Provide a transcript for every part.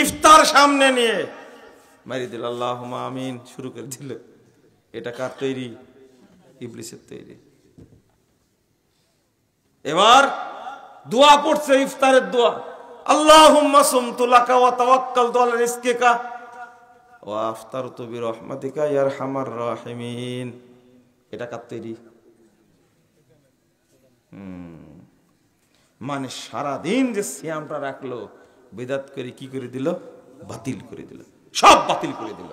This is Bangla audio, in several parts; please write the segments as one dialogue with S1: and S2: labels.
S1: ইফতার সামনে নিয়ে মারি দিল, আল্লাহুম্মা আমিন শুরু করে দিল। এটা কার তৈরি? ইবলিসের তৈরি। এবার দোয়া পড়ছে, ইফতারের দোয়া, আল্লাহুম্মা সুমতু লাকা ওয়া তাওয়াক্কালতু আলা রিজকিকা ওয়া আফতারতু বিরহমাতিকা ইয়া আরহামার রাহিমিন। এটা কার তৈরি? মানে সারাদিন যে সিয়ামটা রাখলো, বিদআত করে কি করে দিল? বাতিল করে দিল, সব বাতিল করে দিল।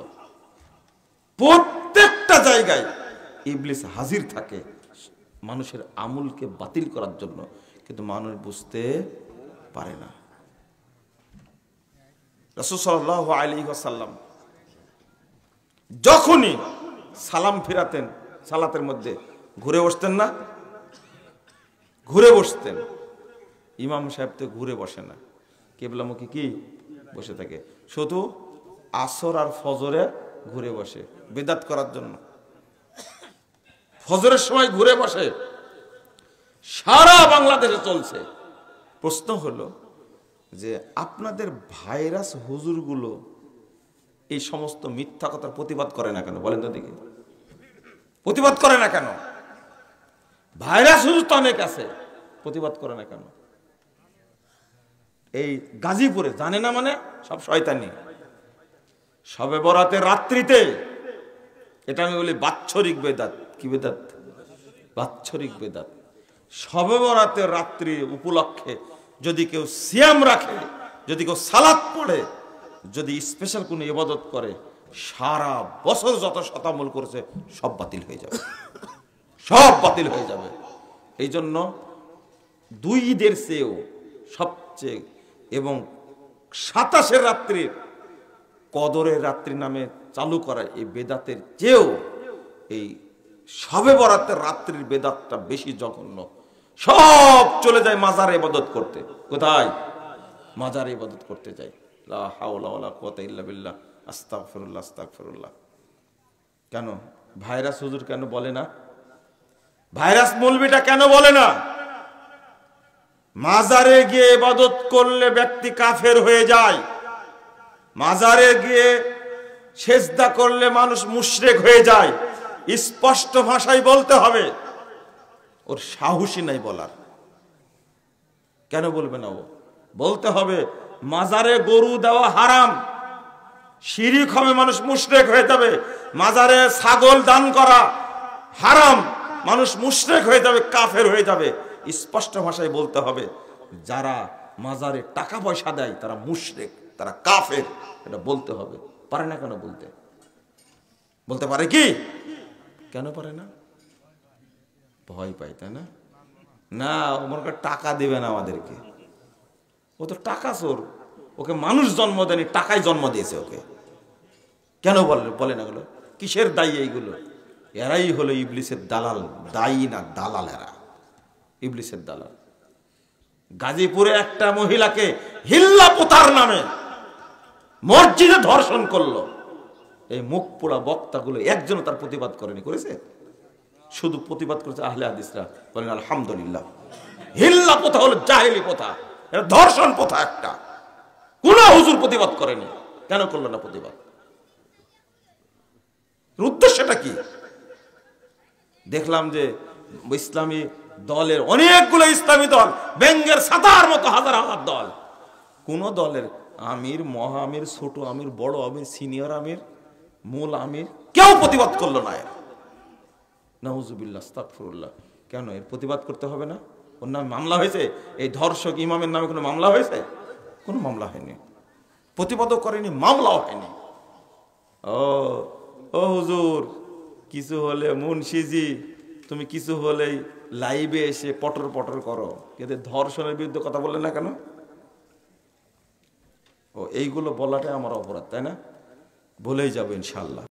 S1: প্রত্যেকটা জায়গায় ইবলিস হাজির থাকে মানুষের আমলকে বাতিল করার জন্য, কিন্তু মানুষ বুঝতে পারে না। রাসূল সাল্লাল্লাহু আলাইহি ওয়াসাল্লাম যখনই সালাম ফিরাতেন সালাতের মধ্যে ঘুরে বসতেন না? ঘুরে বসতেন। ইমাম সাহেব তো ঘুরে বসে না, কিবলামুখী কি বসে থাকে। শুধু আসর আর ফজরে ঘুরে বসে বিদআত করার জন্য। ফজরের সময় ঘুরে বসে, সারা বাংলাদেশে চলছে। প্রশ্ন হলো যে আপনাদের ভাইরাস হুজুরগুলো এই সমস্ত মিথ্যা কথার প্রতিবাদ করে না কেন? বলেন তো দেখি, প্রতিবাদ করে না কেন? ভাইরাস হুজুর তো অনেক আছে, প্রতিবাদ করে না কেন? এই গাজীপুরে জানে না মানে সব শয়তানি। শবে বরাতের রাত্রিতে, এটা আমি বলি বাৎসরিক বেদাত। কি বেদাত? বাৎসরিক বেদাত। শবে বরাতের রাত্রি উপলক্ষে যদি কেউ সিয়াম রাখে, যদি কেউ সালাত পড়ে, যদি স্পেশাল কোনো ইবাদত করে, সারা বছর যত শতামল করেছে সব বাতিল হয়ে যাবে, সব বাতিল হয়ে যাবে। এই জন্য দুই ঈদের চেয়েও সবচেয়ে, এবং 27 রাত্রির কদরের রাত্রি নামে চালু করা এই বেদাতের চেয়েও এই শবে বরাতের রাত্রির বেদাতটা বেশি জঘন্য। সব চলে যায় মাজারে ইবাদত করতে। কোথায়? মাজারে ইবাদত করতে যায়। লা হাওলা ওয়ালা কুওয়াতা ইল্লা বিল্লাহ, আস্তাগফিরুল্লাহ আস্তাগফিরুল্লাহ। কেন ভাইরাস হুজুর কেন বলে না? ভাইরাস মৌলবীটা কেন বলে না? মাজারে গিয়ে ইবাদত করলে ব্যক্তি কাফের হয়ে যায়, মাজারে গিয়ে সেজদা করলে মানুষ মুশরিক হয়ে যায়। স্পষ্ট ভাষায় বলতে হবে। ওর সাহসী নাই বলার। কেন বলবে না? ও বলতে হবে মাজারে গরু দেওয়া হারাম, শিরিক হবে, মানুষ মুশরিক হয়ে যাবে। মাজারে ছাগল দান করা হারাম, মানুষ মুশরিক হয়ে যাবে, কাফের হয়ে যাবে। স্পষ্ট ভাষায় বলতে হবে যারা মাজারে টাকা পয়সা দেয় তারা মুশরিক, তারা কাফের, এটা বলতে হবে। পারে না কেন বলতে? বলতে পারে কি? কেন পারে না? ভয় পাই, তাই না? না, ওমরকে টাকা দেবে না আমাদেরকে, ও তো টাকা চোর, ওকে মানুষ জন্ম দেয়নি, টাকায় জন্ম দিয়েছে ওকে। কেন বলে না? এগুলো কিসের দায়ী? এইগুলো এরাই হলো ইবলিসের দালাল। দায়ী না, দালাল এরা, ইবলিসের দালাল। গাজীপুরে একটা মহিলাকে হিল্লা পোতার নামে মসজিদে ধর্ষণ করলো। এই মুখ পোড়া বক্তাগুলো একজন তার প্রতিবাদ করেনি, করেছে? শুধু প্রতিবাদ করেছে আহলে হাদিসরা। বলেন আলহামদুলিল্লাহ। হিল্লা প্রথা হলো জাহেলি প্রথা, এটা ধর্ষণ প্রথা একটা। কোন হুজুর প্রতিবাদ করেনি। কেন করলো না প্রতিবাদ? উদ্দেশ্যটা কি? দেখলাম যে ইসলামী দলের অনেকগুলো ইসলামী দল, ব্যাঙ্গের ছাতার মতো হাজার হাজার দল, কোন দলের আমির, মহা আমির, ছোট আমির, বড় আমির, সিনিয়র আমির, মূল আমির কেউ প্রতিবাদ করলো না। এর নাউজুবিল্লাহ আস্তাগফিরুল্লাহ। কেন? এর প্রতিবাদ করতে হবে না? ওর নামে মামলা হয়েছে? এই ধর্ষক ইমামের নামে কোনো মামলা হয়েছে? কোনো মামলা হয়নি। প্রতিবাদও করেনি, মামলাও হয়নি। ও হুজুর, কিছু হলে মুন্সিজি, তুমি কিছু হলেই লাইভে এসে পটর পটর করো, কিন্তু ধর্ষণের বিরুদ্ধে কথা বললে না কেন? ও এইগুলো বলাটাই আমার অপরাধ, তাই না? বলেই যাবো ইনশাল্লাহ।